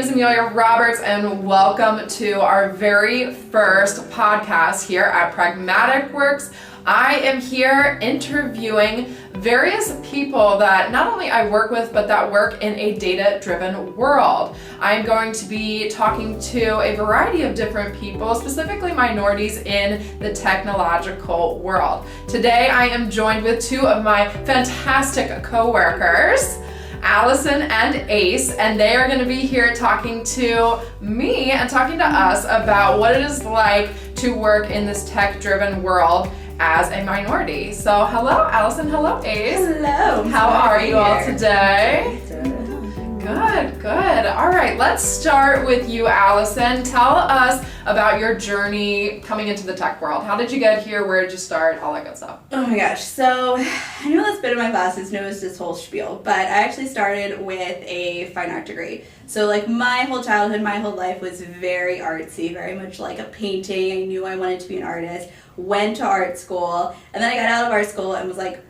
is Amelia Roberts, and welcome to our very first podcast here at Pragmatic Works. I am here interviewing various people that not only I work with, but that work in a data-driven world. I'm going to be talking to a variety of different people, specifically minorities in the technological world. Today, I am joined with two of my fantastic coworkers, Allison and Ace, and they are going to be here talking to me and talking to us about what it is like to work in this tech-driven world as a minority. So hello Allison, hello Ace. Hello. How are you all today? Good. All right, let's start with you, Allison. Tell us about your journey coming into the tech world. How did you get here? Where did you start? All that good stuff. Oh my gosh. So I know that's been in my classes knows this whole spiel, but I actually started with a fine art degree. So like my whole childhood, my whole life was very artsy, very much like a painting. I knew I wanted to be an artist, went to art school, and then I got out of art school and was like,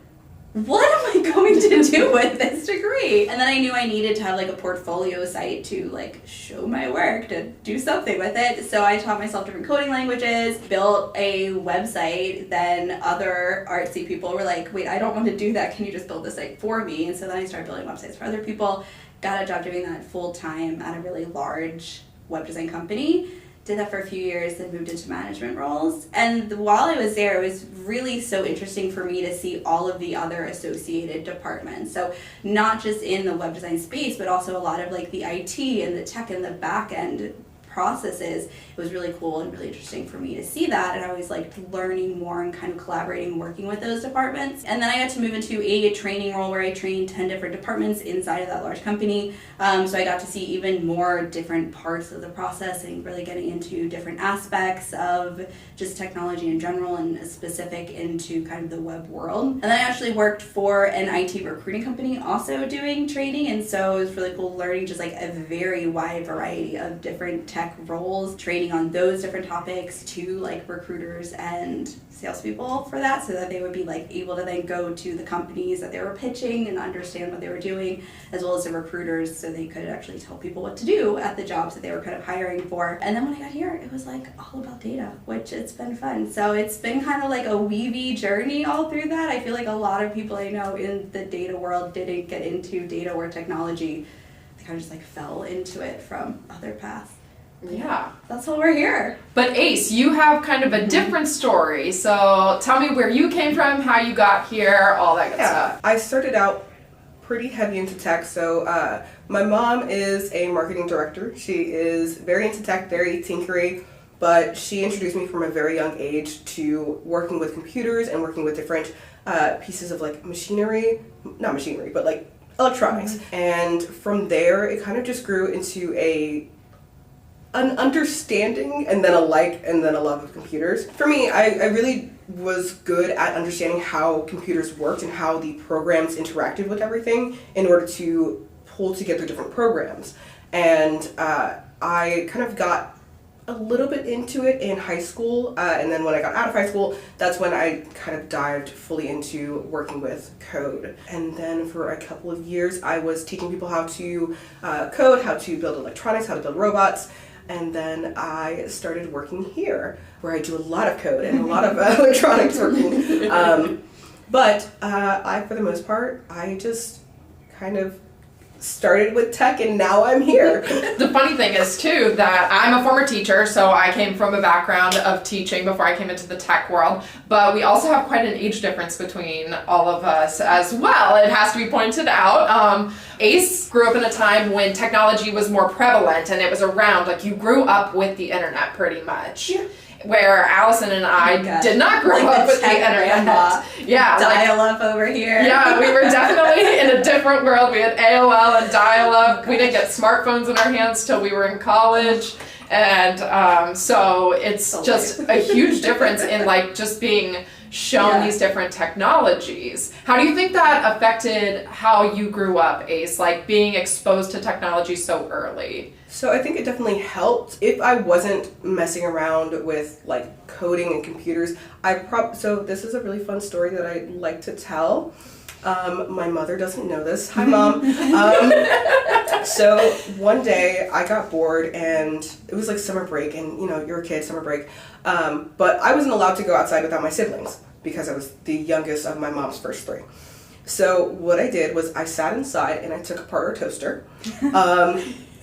what am I going to do with this degree? And then I knew I needed to have like a portfolio site to like show my work, to do something with it. So I taught myself different coding languages, built a website. Then other artsy people were like, wait, I don't want to do that. Can you just build the site for me? And so then I started building websites for other people. Got a job doing that full time at a really large web design company. Did that for a few years, then moved into management roles. And while I was there, it was really so interesting for me to see all of the other associated departments. So not just in the web design space, but also a lot of like the IT and the tech and the back end processes. It was really cool and really interesting for me to see that, and I always liked learning more and kind of collaborating and working with those departments. And then I got to move into a training role where I trained 10 different departments inside of that large company. So I got to see even more different parts of the process and really getting into different aspects of just technology in general and specific into kind of the web world. And then I actually worked for an IT recruiting company also doing training, and so it was really cool learning just like a very wide variety of different tech roles, training on those different topics to like recruiters and salespeople for that, so that they would be like able to then go to the companies that they were pitching and understand what they were doing, as well as the recruiters, so they could actually tell people what to do at the jobs that they were kind of hiring for. And then when I got here, it was like all about data, which it's been fun. So it's been kind of like a weavy journey all through that. I feel like a lot of people I know in the data world didn't get into data or technology. They kind of just like fell into it from other paths. Yeah. That's why we're here. But Ace, you have kind of a different story. So tell me where you came from, how you got here, all that good stuff. I started out pretty heavy into tech. So my mom is a marketing director. She is very into tech, very tinkery, but she introduced me from a very young age to working with computers and working with different pieces of like not machinery, but like electronics. Mm-hmm. And from there, it kind of just grew into an understanding and then a like and then a love of computers. For me, I really was good at understanding how computers worked and how the programs interacted with everything in order to pull together different programs. And I kind of got a little bit into it in high school, and then when I got out of high school, that's when I kind of dived fully into working with code. And then for a couple of years, I was teaching people how to code, how to build electronics, how to build robots. And then I started working here, where I do a lot of code and a lot of electronics working. But for the most part, I just kind of started with tech and now I'm here. The funny thing is too that I'm a former teacher, so I came from a background of teaching before I came into the tech world, but we also have quite an age difference between all of us as well. It has to be pointed out. Ace grew up in a time when technology was more prevalent and it was around, like you grew up with the internet pretty much. Yeah. Where Allison and I did not grow up with the internet. Yeah, dial-up over here. Yeah, we were definitely in a different world. We had AOL and dial-up. We didn't get smartphones in our hands till we were in college. And so it's just a huge difference in like just being shown these different technologies. How do you think that affected how you grew up, Ace, like being exposed to technology so early? So I think it definitely helped. If I wasn't messing around with like coding and computers, so this is a really fun story that I like to tell. My mother doesn't know this. Hi, Mom. So one day I got bored and it was like summer break, and you're a kid, summer break. But I wasn't allowed to go outside without my siblings because I was the youngest of my mom's first three. So what I did was I sat inside and I took apart our toaster.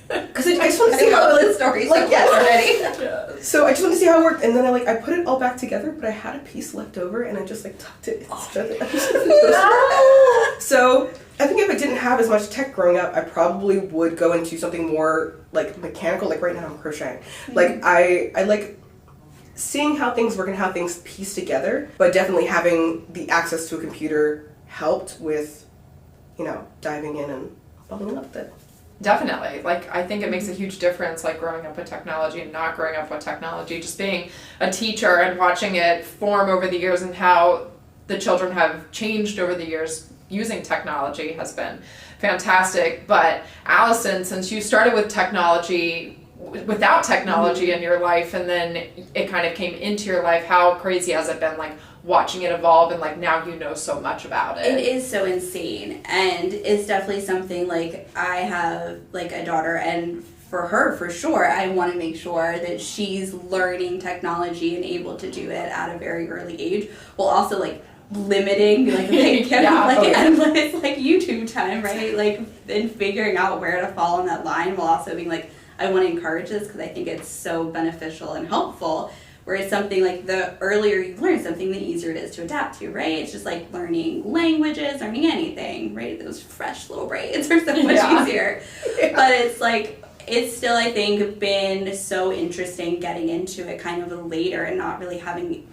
Because I just want to see how the stories already. Yes. So I just want to see how it worked, and then I put it all back together, but I had a piece left over, and I just tucked it instead of the toaster. So I think if I didn't have as much tech growing up, I probably would go into something more mechanical. Like right now, I'm crocheting. Mm-hmm. I like seeing how things work and how things piece together, but definitely having the access to a computer helped with, diving in and bubbling up with it. Definitely. I think it makes a huge difference, growing up with technology and not growing up with technology. Just being a teacher and watching it form over the years and how the children have changed over the years using technology has been fantastic. But Allison, since you started with technology, without technology in your life, and then it kind of came into your life, how crazy has it been, watching it evolve, and now you know so much about it? It is so insane, and it's definitely something I have a daughter, and for her, for sure, I want to make sure that she's learning technology and able to do it at a very early age, while also limiting endless YouTube time, right? And figuring out where to fall on that line, while also being I want to encourage this because I think it's so beneficial and helpful. Whereas something the earlier you learn something, the easier it is to adapt to, right? It's just learning languages, learning anything, right? Those fresh little brains are so much easier. Yeah. But it's still, I think, been so interesting getting into it kind of later and not really having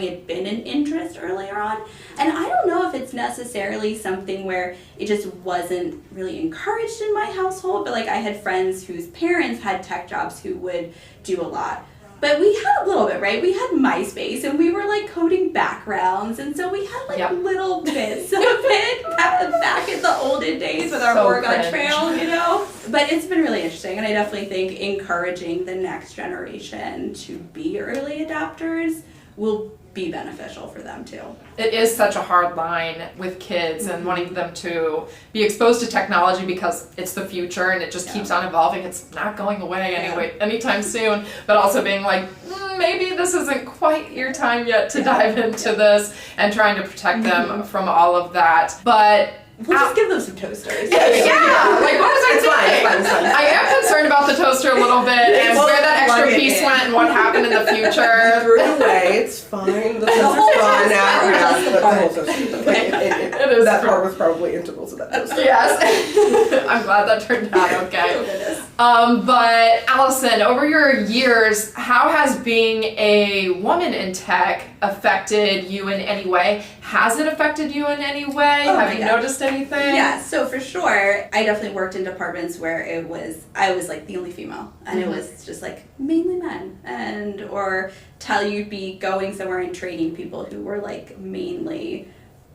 it been an interest earlier on. And I don't know if it's necessarily something where it just wasn't really encouraged in my household, but I had friends whose parents had tech jobs who would do a lot. But we had a little bit, right? We had MySpace, and we were coding backgrounds, and so we had little bits of it back in the olden days with our Oregon Trail, But it's been really interesting, and I definitely think encouraging the next generation to be early adopters will be beneficial for them too. It is such a hard line with kids and wanting them to be exposed to technology because it's the future and it just keeps on evolving. It's not going away anytime soon, but also being maybe this isn't quite your time yet to dive into this, and trying to protect them from all of that. But we'll just give them some toasters. Yeah. What was I thinking? I am concerned about the toaster a little bit and where that extra piece went and what happened in the future. We threw it away. It's fine. The toaster's gone now. The whole toaster. It is that part was probably integral to that toaster. Yes. I'm glad that turned out okay. But Allison, over your years, how has being a woman in tech affected you in any way? Has it affected you in any way? Have you noticed anything? Yeah, so for sure, I definitely worked in departments where I was the only female, and it was just mainly men, or you'd be going somewhere and training people who were mainly,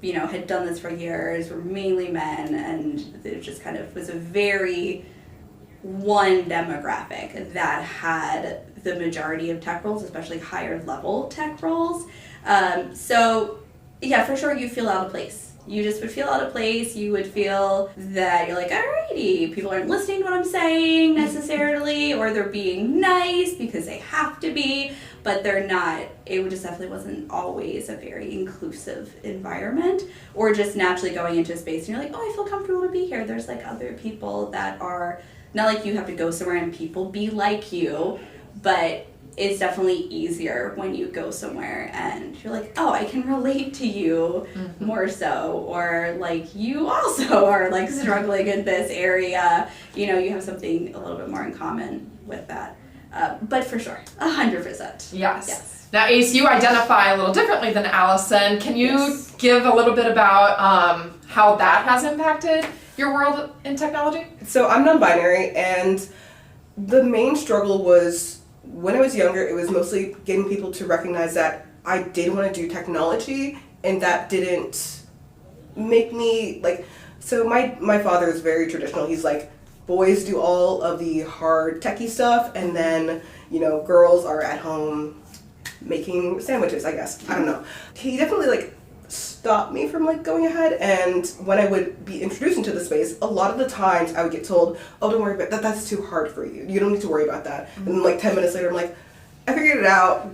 had done this for years, were mainly men, and it just kind of was a very one demographic that had the majority of tech roles, especially higher level tech roles. So yeah, for sure you feel out of place. You just would feel out of place. You would feel that you're alrighty, people aren't listening to what I'm saying necessarily, or they're being nice because they have to be, but they're not. It just definitely wasn't always a very inclusive environment, or just naturally going into a space and you're I feel comfortable to be here. There's other people that are not you have to go somewhere and people be like you, but it's definitely easier when you go somewhere and you're I can relate to you more so, or you also are struggling in this area, you have something a little bit more in common with that. But for sure, 100%. Yes. Now, Ace, you identify a little differently than Allison. Can you give a little bit about how that has impacted your world in technology? So I'm non-binary, and the main struggle was when I was younger, it was mostly getting people to recognize that I did want to do technology, and that didn't make me so my father is very traditional. He's boys do all of the hard techie stuff, and then girls are at home making sandwiches, I guess. I don't know. He definitely stop me from like going ahead. And when I would be introduced into the space, a lot of the times I would get told, oh, don't worry about that, that's too hard for you, you don't need to worry about that. And then like 10 minutes later I'm like, I figured it out,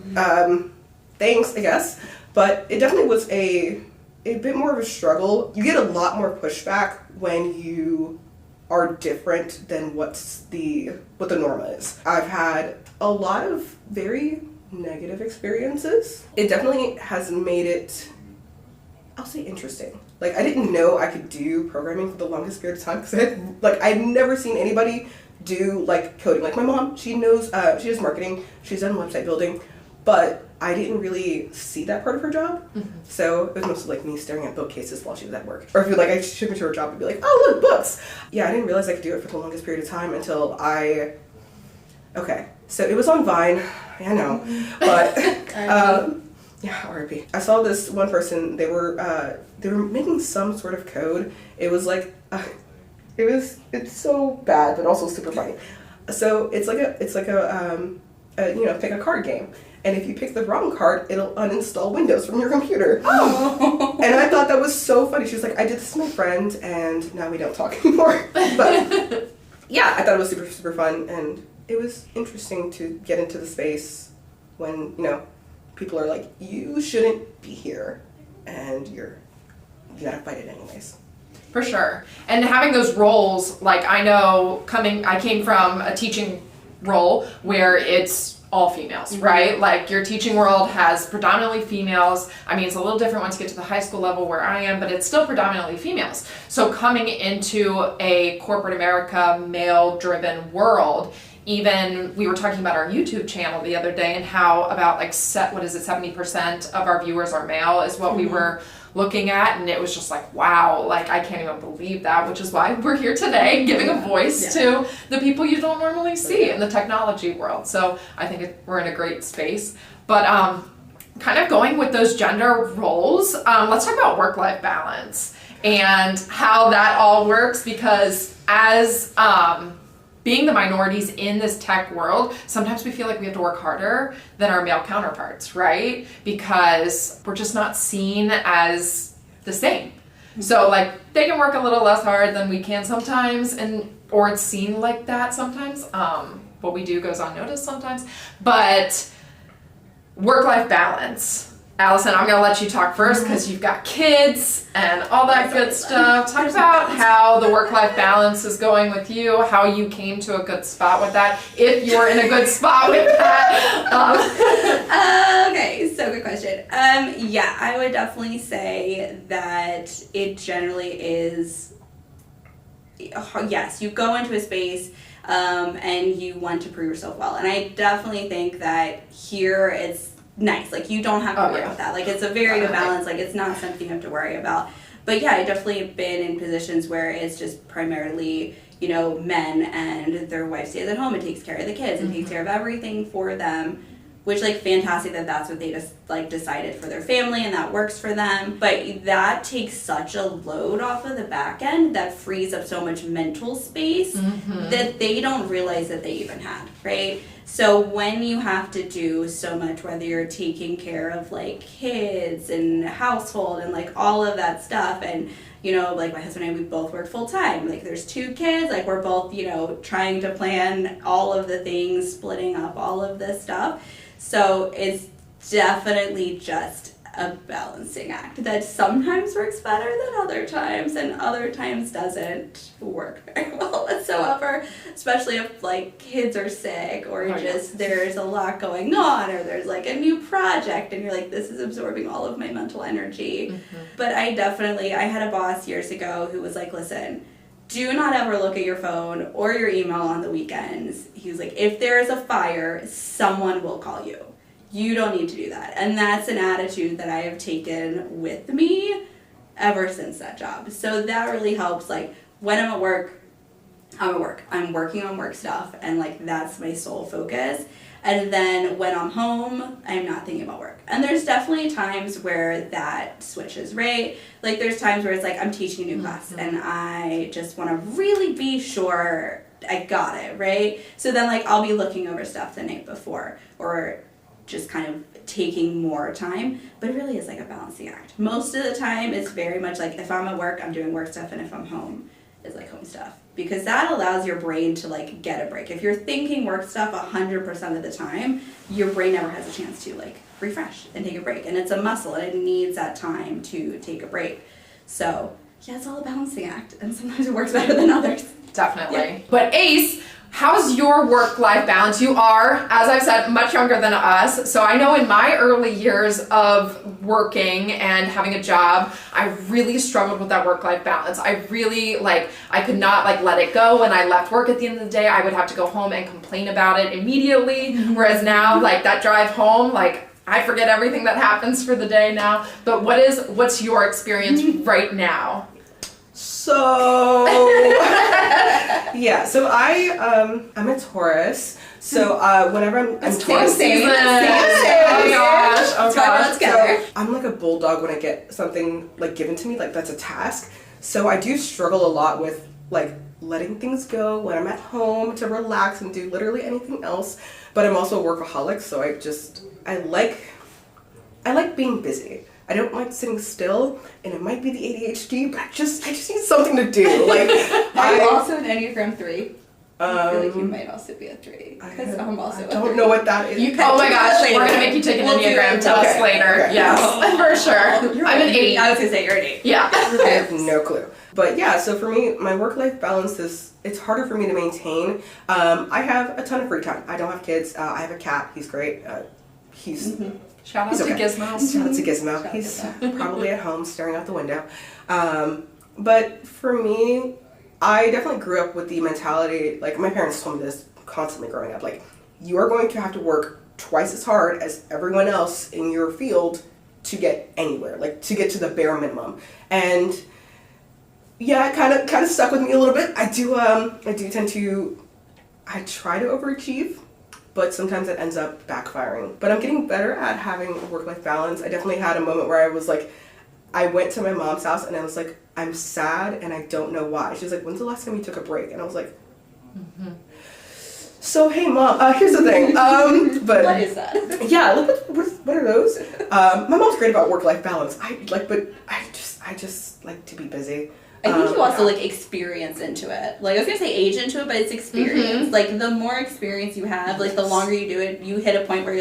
thanks, I guess. But it definitely was a bit more of a struggle. You get a lot more pushback when you are different than what the norm is. I've had a lot of very negative experiences. It definitely has made it, I'll say, interesting. Like, I didn't know I could do programming for the longest period of time because I'd never seen anybody do like coding. Like my mom, she knows, she does marketing, she's done website building, but I didn't really see that part of her job. Mm-hmm. So it was mostly like me staring at bookcases while she was at work. Or if like I should me to her job and be like, oh look, books. Yeah, I didn't realize I could do it for the longest period of time until okay. So it was on Vine, I know, but yeah, R.I.P. I saw this one person, they were making some sort of code. It was like, it's so bad, but also super funny. So it's like a pick a card game. And if you pick the wrong card, it'll uninstall Windows from your computer. Oh! And I thought that was so funny. She was like, I did this to my friend, and now we don't talk anymore. But yeah, I thought it was super, super fun, and it was interesting to get into the space when, people are like, you shouldn't be here, and you gotta fight it anyways. For sure. And having those roles, like I came from a teaching role where it's all females, mm-hmm. right? Like your teaching world has predominantly females. I mean, it's a little different once you get to the high school level where I am, but it's still predominantly females. So coming into a corporate America, male-driven world, even we were talking about our YouTube channel the other day and how about 70% of our viewers are male is what mm-hmm. we were looking at, and it was just like, wow, like I can't even believe that, which is why we're here today giving a voice to the people you don't normally see in the technology world. So I think we're in a great space. But kind of going with those gender roles, let's talk about work-life balance and how that all works, because as being the minorities in this tech world, sometimes we feel like we have to work harder than our male counterparts, right? Because we're just not seen as the same. Mm-hmm. So like they can work a little less hard than we can sometimes, or it's seen like that sometimes. What we do goes unnoticed sometimes. But work-life balance. Allison, I'm going to let you talk first because you've got kids and all that good stuff. Talk about how the work-life balance is going with you, how you came to a good spot with that, if you're in a good spot with that. Okay, so good question. Yeah, I would definitely say that it generally is, yes, you go into a space and you want to prove yourself well. And I definitely think that here it's nice. Like, you don't have to worry about that. Like, it's a very good balance. Like, it's not something you have to worry about. But yeah, I definitely have been in positions where it's just primarily, men and their wife stays at home and takes care of the kids and takes care of everything for them, which, like, fantastic that that's what they just, like, decided for their family and that works for them. But that takes such a load off of the back end that frees up so much mental space that they don't realize that they even had, right? So when you have to do so much, whether you're taking care of like kids and household and like all of that stuff, and like my husband and I, we both work full time. Like there's 2 kids, like we're both, trying to plan all of the things, splitting up all of this stuff. So it's definitely just a balancing act that sometimes works better than other times, and other times doesn't work very well whatsoever, especially if like kids are sick or there's a lot going on, or there's like a new project and you're like, this is absorbing all of my mental energy. But I had a boss years ago who was like, listen, do not ever look at your phone or your email on the weekends. He was like, if there is a fire, someone will call you. You don't need to do that. And that's an attitude that I have taken with me ever since that job. So that really helps. Like, when I'm at work, I'm at work. I'm working on work stuff, and like that's my sole focus. And then when I'm home, I'm not thinking about work. And there's definitely times where that switches, right? Like there's times where it's like I'm teaching a new class and I just want to really be sure I got it, right? So then like I'll be looking over stuff the night before, or just kind of taking more time, but it really is like a balancing act. Most of the time it's very much like if I'm at work, I'm doing work stuff, and if I'm home, it's like home stuff. Because that allows your brain to like get a break. If you're thinking work stuff 100% of the time, your brain never has a chance to like refresh and take a break. And it's a muscle and it needs that time to take a break. So yeah, it's all a balancing act, and sometimes it works better than others. Definitely. Yeah. But Ace, how's your work-life balance? You are, as I've said, much younger than us. So I know in my early years of working and having a job, I really struggled with that work-life balance. I really, I could not, let it go. When I left work at the end of the day, I would have to go home and complain about it immediately. Whereas now, that drive home, I forget everything that happens for the day now. But what's your experience right now? So yeah, so I'm a Taurus. So whenever I'm Taurus season. Oh gosh. So I'm like a bulldog when I get something given to me, that's a task. So I do struggle a lot with letting things go when I'm at home to relax and do literally anything else. But I'm also a workaholic, so I like being busy. I don't like sitting still, and it might be the ADHD, but I just need something to do. I'm also an Enneagram 3. I feel like you might also be a 3. Because I'm also a 3. I don't know what that is. Oh my gosh, we're going to make you take an Enneagram test later. Okay. Yes, for sure. I'm an 8. I was going to say you're an 8. Yeah. I have no clue. But yeah, so for me, my work-life balance it's harder for me to maintain. I have a ton of free time. I don't have kids. I have a cat. He's great. Shout out to Gizmo. Shout out to Gizmo. He's probably at home staring out the window. But for me, I definitely grew up with the mentality, my parents told me this constantly growing up, you are going to have to work twice as hard as everyone else in your field to get anywhere, to get to the bare minimum. And yeah, it kind of stuck with me a little bit. I try to overachieve, but sometimes it ends up backfiring. But I'm getting better at having a work-life balance. I definitely had a moment where I was I went to my mom's house and I was I'm sad and I don't know why. She was when's the last time you took a break? And I was so hey mom, here's the thing. But what is that? Yeah, what are those? My mom's great about work-life balance. But I just like to be busy. I think you also experience into it. I was gonna say age into it, but it's experience. The more experience you have, the longer you do it, you hit a point where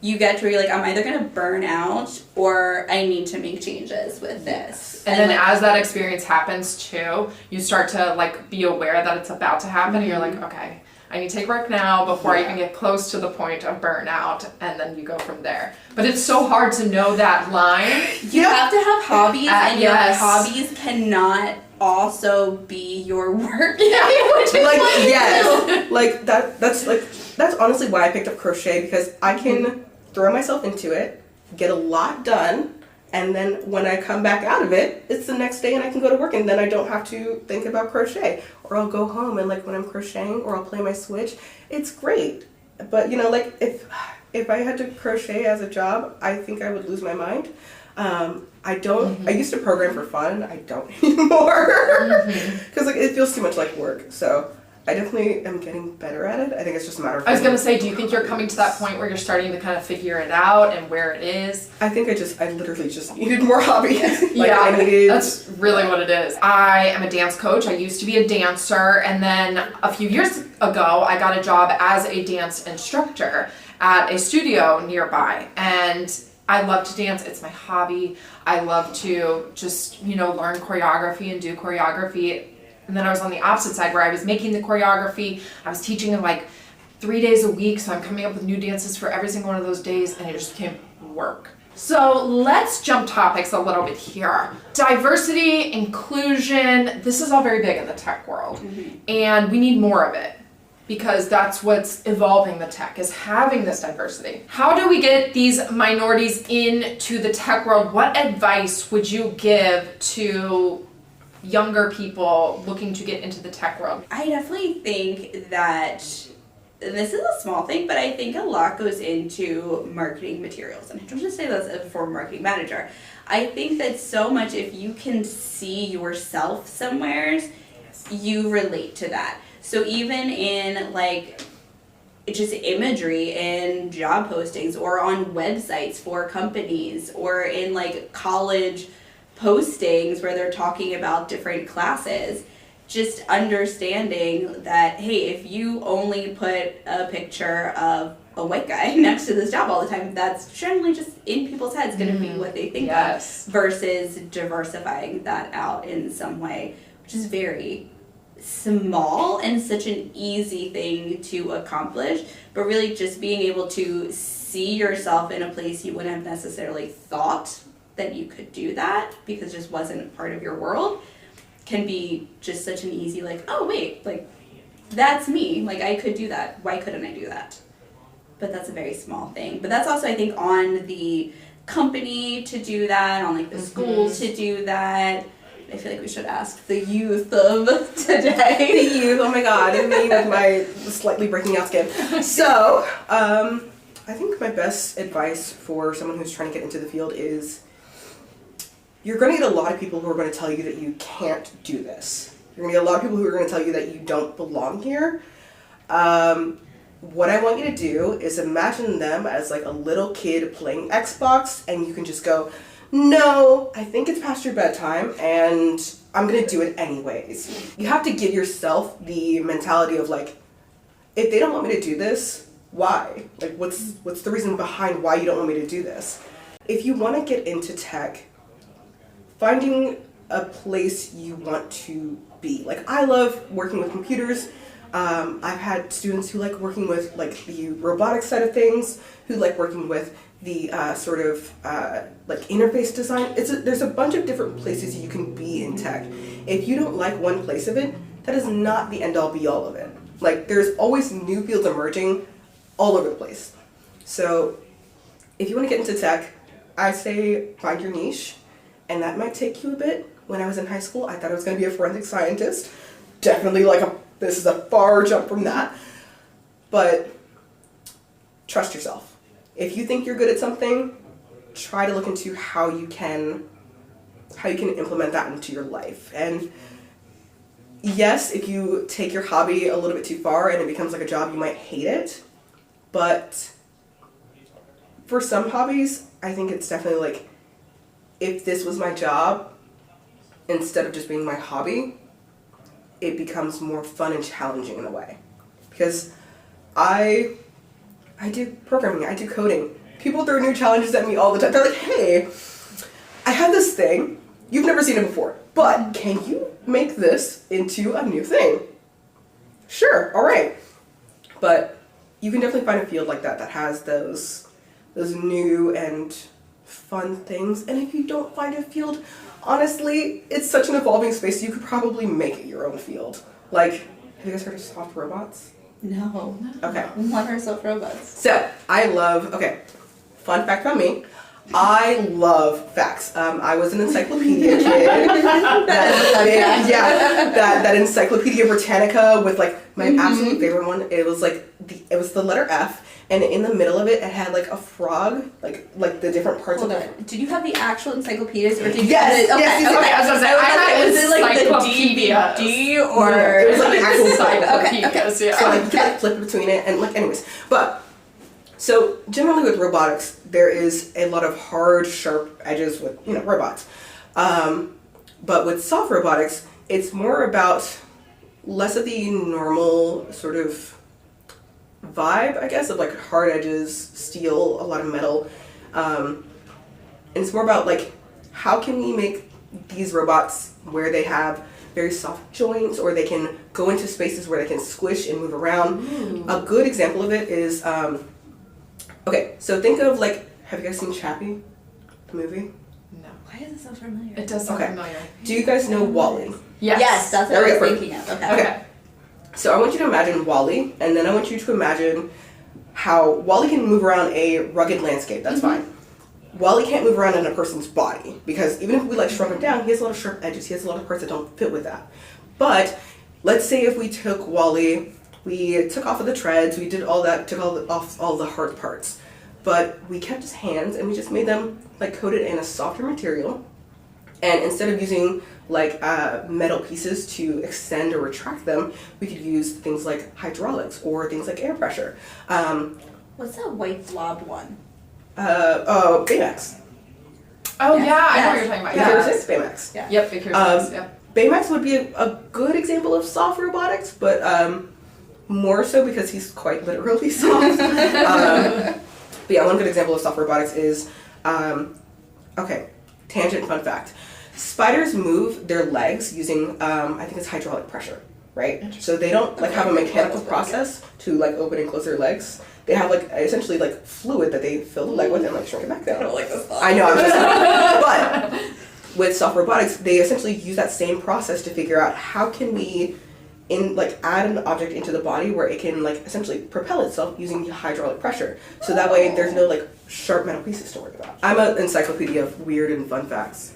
you get to where you're I'm either gonna burn out or I need to make changes with this. And then as that experience happens too, you start to be aware that it's about to happen, and you're okay, I need to take a break now before I even get close to the point of burnout, and then you go from there. But it's so hard to know that line. You have to have hobbies, and your yes. hobbies cannot also be your work. That's honestly why I picked up crochet, because I can throw myself into it, get a lot done, and then when I come back out of it, it's the next day and I can go to work, and then I don't have to think about crochet. Or I'll go home and when I'm crocheting, or I'll play my Switch. It's great. But if I had to crochet as a job, I think I would lose my mind. I used to program for fun. I don't anymore. Because it feels too much like work. So I definitely am getting better at it. I think it's just a matter of... I was going to say, do you think you're coming to that point where you're starting to kind of figure it out and where it is? I think I literally just needed more hobbies. That's really what it is. I am a dance coach. I used to be a dancer, and then a few years ago, I got a job as a dance instructor at a studio nearby. And I love to dance. It's my hobby. I love to just, learn choreography and do choreography. And then I was on the opposite side where I was making the choreography. I was teaching in 3 days a week, so I'm coming up with new dances for every single one of those days, and it just became work. So let's jump topics a little bit here. Diversity, inclusion, this is all very big in the tech world, and we need more of it, because that's what's evolving the tech, is having this diversity. How do we get these minorities into the tech world? What advice would you give to younger people looking to get into the tech world? I definitely think that this is a small thing, but I think a lot goes into marketing materials. And I don't just say that as a former marketing manager. I think that so much, if you can see yourself somewhere, you relate to that. So even in just imagery in job postings or on websites for companies or in like college postings where they're talking about different classes. Just understanding that, hey, if you only put a picture of a white guy next to this job all the time, that's generally just in people's heads going to be what they think of, versus diversifying that out in some way, which is very small and such an easy thing to accomplish, but really just being able to see yourself in a place you wouldn't have necessarily thought that you could do that because it just wasn't part of your world can be just such an easy, like, oh wait, like that's me, like I could do that, why couldn't I do that? But that's a very small thing. But that's also, I think, on the company to do that, on like the schools to do that. I feel like we should ask the youth of today. The youth, oh my god, and me with my slightly breaking out skin. So, I think my best advice for someone who's trying to get into the field is you're going to get a lot of people who are going to tell you that you can't do this. You're going to get a lot of people who are going to tell you that you don't belong here. What I want you to do is imagine them as like a little kid playing Xbox, and you can just go, no, I think it's past your bedtime, and I'm going to do it anyways. You have to give yourself the mentality of like, if they don't want me to do this, why? Like, what's the reason behind why you don't want me to do this? If you want to get into tech, finding a place you want to be. Like, I love working with computers. I've had students who like working with like the robotics side of things, who like working with the like interface design. There's a bunch of different places you can be in tech. If you don't like one place of it, that is not the end all be all of it. Like, there's always new fields emerging all over the place. So if you want to get into tech, I say find your niche, and that might take you a bit. When I was in high school, I thought I was going to be a forensic scientist. Definitely this is a far jump from that. But trust yourself. If you think you're good at something, try to look into how you can implement that into your life. And yes, if you take your hobby a little bit too far and it becomes like a job, you might hate it. But for some hobbies, I think it's definitely like, if this was my job, instead of just being my hobby, it becomes more fun and challenging in a way. Because I do programming, I do coding. People throw new challenges at me all the time. They're like, hey, I have this thing, you've never seen it before, but can you make this into a new thing? Sure, all right. But you can definitely find a field like that that has those new and fun things. And if you don't find a field, honestly, it's such an evolving space, you could probably make it your own field. Like, have you guys heard of soft robots? No. Okay. What are soft robots? So, fun fact about me, I love facts. I was an encyclopedia kid. that Encyclopedia Britannica with like my absolute favorite one. It was the letter F, and in the middle of it, it had like a frog, like the different parts of it. Did you have the actual encyclopedias, or did you? Yes. Okay. I was gonna say, Was it like the DVD or? No, it was like the actual encyclopedias, yeah. So like you could like flip between it and like anyways, but. So generally with robotics, there is a lot of hard, sharp edges with, robots. But with soft robotics, it's more about less of the normal sort of vibe, I guess, of like hard edges, steel, a lot of metal. And it's more about like, how can we make these robots where they have very soft joints, or they can go into spaces where they can squish and move around. A good example of it is, okay, so think of like, have you guys seen Chappie, the movie? No. Why does it sound familiar? It does sound familiar. Do you guys know WALL-E? Yes, that's what I was thinking of. Okay. So I want you to imagine WALL-E, and then I want you to imagine how WALL-E can move around a rugged landscape. That's fine. WALL-E can't move around in a person's body, because even if we like shrunk him down, he has a lot of sharp edges. He has a lot of parts that don't fit with that. But let's say if we took WALL-E, we took off of the treads, we did all that, took off all the hard parts, but we kept his hands and we just made them like coated in a softer material. And instead of using like metal pieces to extend or retract them, we could use things like hydraulics or things like air pressure. What's that white blob one? Baymax. Oh, Yes. yeah, I know what Yes. you're talking about. Big Yeah. Hero 6, Baymax. Yeah. Yep, Big Hero 6, yep. Baymax would be a good example of soft robotics, but more so because he's quite literally soft. But yeah, one good example of soft robotics is, okay, tangent fun fact. Spiders move their legs using, I think it's hydraulic pressure, right? So they don't like have a mechanical process to like open and close their legs. They have like essentially like fluid that they fill the leg with and like shrink it back down. I don't like this thought. I know, I'm just but with soft robotics, they essentially use that same process to figure out how can we add an object into the body where it can like essentially propel itself using hydraulic pressure. So that way there's no like sharp metal pieces to worry about. I'm an encyclopedia of weird and fun facts.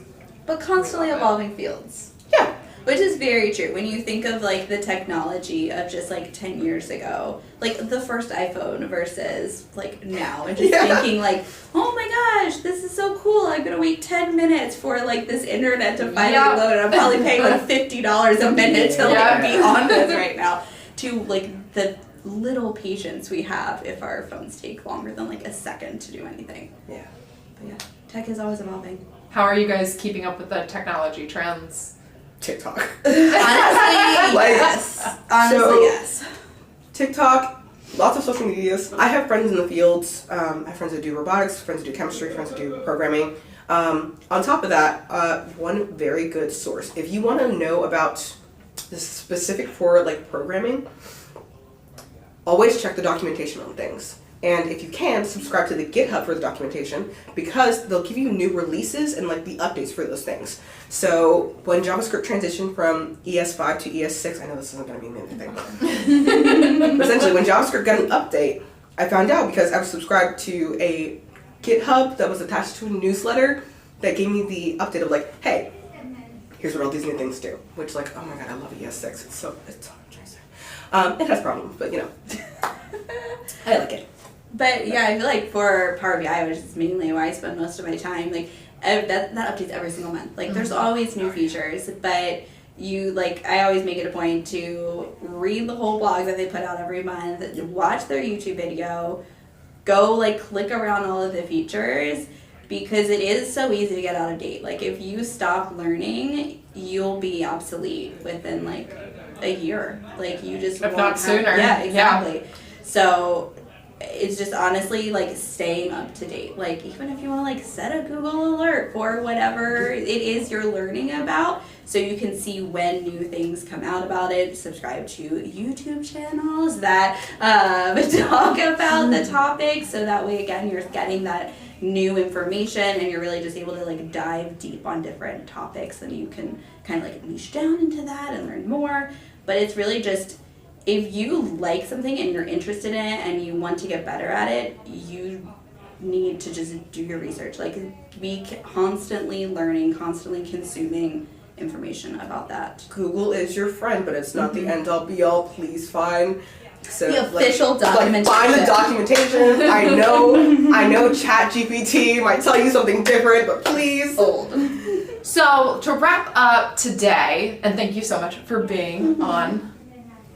But constantly evolving fields. Yeah. Which is very true. When you think of like the technology of just like 10 years ago, like the first iPhone versus like now, and just thinking like, oh my gosh, this is so cool. I'm gonna wait 10 minutes for like this internet to finally load, and I'm probably paying like $50 a minute to like be on this right now. To like the little patience we have if our phones take longer than like a second to do anything. Yeah. But yeah, tech is always evolving. How are you guys keeping up with the technology trends? TikTok. Honestly, yes. Honestly, yes. TikTok, lots of social medias. I have friends in the fields. I have friends that do robotics, friends that do chemistry, friends that do programming. On top of that, one very good source. If you want to know about the specific for like programming, always check the documentation on things. And if you can, subscribe to the GitHub for the documentation because they'll give you new releases and like the updates for those things. So when JavaScript transitioned from ES5 to ES6, I know this isn't going to mean anything. But essentially, when JavaScript got an update, I found out because I was subscribed to a GitHub that was attached to a newsletter that gave me the update of like, hey, here's what all these new things do. Which like, oh my god, I love ES6. It's so interesting. It has problems, but you know, I like it. But yeah, I feel like for Power BI, which is mainly where I spend most of my time, like that updates every single month. Like there's always new features, but you like I always make it a point to read the whole blog that they put out every month, watch their YouTube video, go like click around all of the features because it is so easy to get out of date. Like if you stop learning, you'll be obsolete within like a year. Like you just if not sooner. Yeah, exactly. So it's just honestly like staying up to date. Like even if you want to like set a Google alert for whatever it is you're learning about, so you can see when new things come out about it. Subscribe to YouTube channels that talk about the topic, so that way again you're getting that new information and you're really just able to like dive deep on different topics, and you can kind of like niche down into that and learn more. But it's really just, if you like something and you're interested in it and you want to get better at it, you need to just do your research. Like be constantly learning, constantly consuming information about that. Google is your friend, but it's not the end all be all. Please find The official documentation. Find the documentation. I know ChatGPT might tell you something different, but please. Old. So to wrap up today, and thank you so much for being on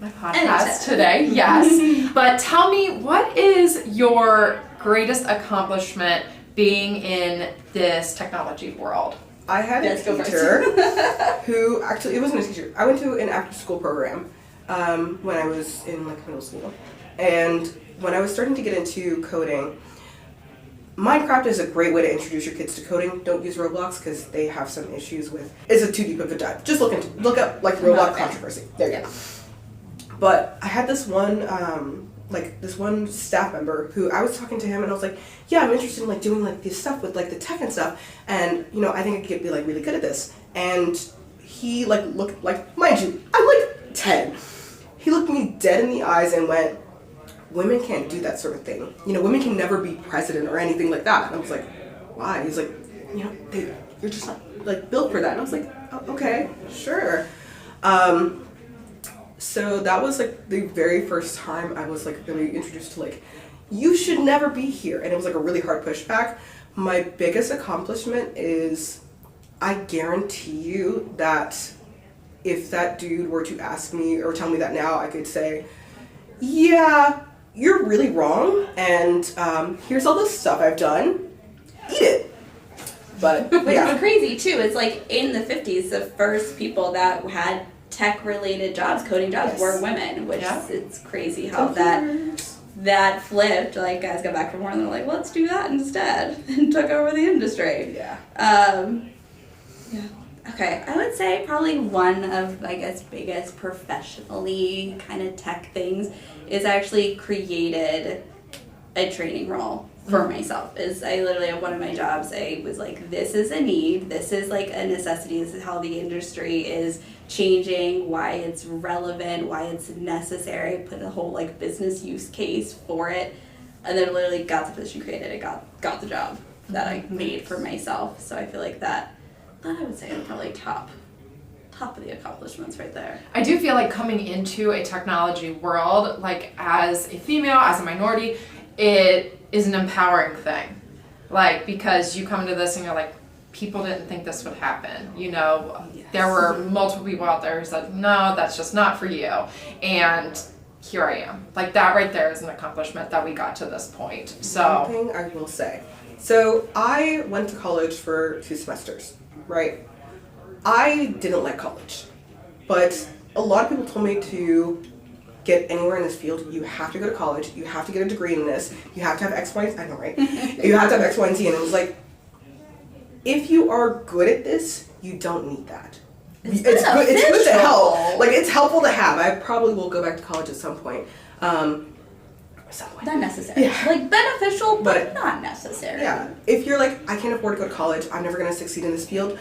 my podcast today. Yes. But tell me, what is your greatest accomplishment being in this technology world? I had a teacher who actually, it wasn't a teacher. I went to an after school program when I was in like middle school. And when I was starting to get into coding, Minecraft is a great way to introduce your kids to coding. Don't use Roblox because they have some issues with, it's a too deep of a dive. Just look up like Roblox controversy. There you go. But I had this one, this one staff member who I was talking to him and I was like, yeah, I'm interested in like doing like this stuff with like the tech and stuff. And you know, I think I could be like really good at this. And he like looked like, mind you, I'm like 10. He looked me dead in the eyes and went, women can't do that sort of thing. You know, women can never be president or anything like that. And I was like, why? He's like, you know, you're just not like built for that. And I was like, oh, okay, sure. So that was like the very first time I was like really introduced to like, you should never be here. And it was like a really hard pushback. My biggest accomplishment is I guarantee you that if that dude were to ask me or tell me that now, I could say, yeah, you're really wrong, and here's all the stuff I've done. Eat it. But yeah. It's crazy too. It's like in the 50s, the first people that had tech-related jobs, coding jobs, were women, which it's crazy how that flipped. Like, guys got back from war and they're like, let's do that instead, and took over the industry. Yeah. Okay, I would say probably one of, I guess, biggest professionally kind of tech things is I actually created a training role for myself. Is I literally, at one of my jobs, I was like, this is a need, this is like a necessity, this is how the industry is changing, why it's relevant, why it's necessary, put a whole like business use case for it, and then literally got the position created, I got the job that I made for myself. So I feel like that I would say I'm probably top of the accomplishments right there. I do feel like coming into a technology world, like as a female, as a minority, it is an empowering thing. Like, because you come into this and you're like, people didn't think this would happen. You know, there were multiple people out there who said, no, that's just not for you. And here I am. Like, that right there is an accomplishment that we got to this point. So One thing I will say. So I went to college for 2 semesters, right? I didn't like college, but a lot of people told me to get anywhere in this field, you have to go to college, you have to get a degree in this, you have to have X, Y, I know, right? You have to have X, Y, and Z, and it was like, if you are good at this, you don't need that. It's good to help. Like, it's helpful to have. I probably will go back to college at some point. Not necessary. Yeah. Like, beneficial, but not necessary. Yeah. If you're like, I can't afford to go to college, I'm never going to succeed in this field,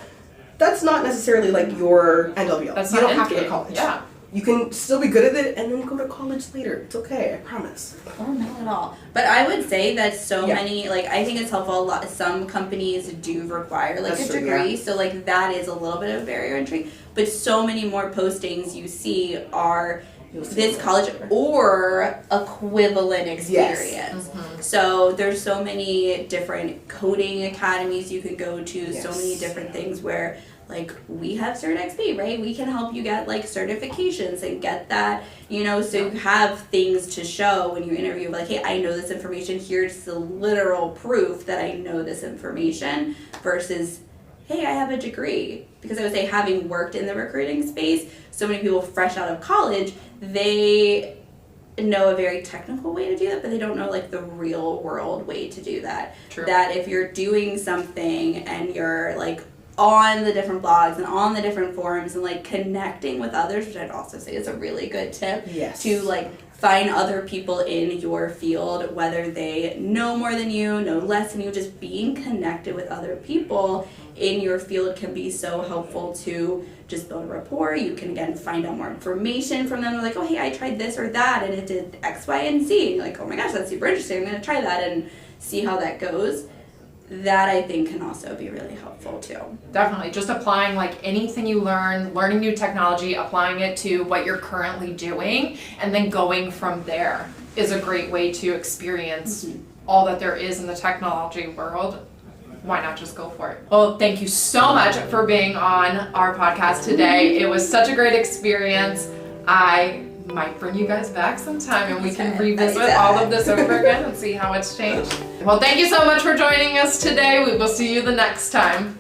that's not necessarily like your end all be all. You don't have to go to college. Yeah. You can still be good at it and then go to college later. It's okay, I promise. Oh, not at all. But I would say that so many, like, I think it's helpful a lot. Some companies do require, like, a degree. So, like, that is a little bit of a barrier entry. But so many more postings you see are this college or equivalent experience. Yes. So there's so many different coding academies you could go to, so many different things where, like, we have Cert XP, right? We can help you get, like, certifications and get that, you know, so you have things to show when you interview, like, hey, I know this information, here's the literal proof that I know this information, versus, hey, I have a degree. Because I would say, having worked in the recruiting space, so many people fresh out of college, they know a very technical way to do that, but they don't know, like, the real world way to do that. True. That if you're doing something and you're, like, on the different blogs and on the different forums and, like, connecting with others, which I'd also say is a really good tip, to, like, find other people in your field, whether they know more than you, know less than you, just being connected with other people in your field can be so helpful to just build a rapport. You can, again, find out more information from them. They're like, oh, hey, I tried this or that, and it did X, Y, and Z. And you're like, oh my gosh, that's super interesting. I'm going to try that and see how that goes. That, I think, can also be really helpful, too. Definitely. Just applying, like, anything you learn, learning new technology, applying it to what you're currently doing, and then going from there is a great way to experience all that there is in the technology world. Why not just go for it? Well, thank you so much for being on our podcast today. It was such a great experience. I might bring you guys back sometime and we can revisit all of this over again and see how it's changed. Well, thank you so much for joining us today. We will see you the next time.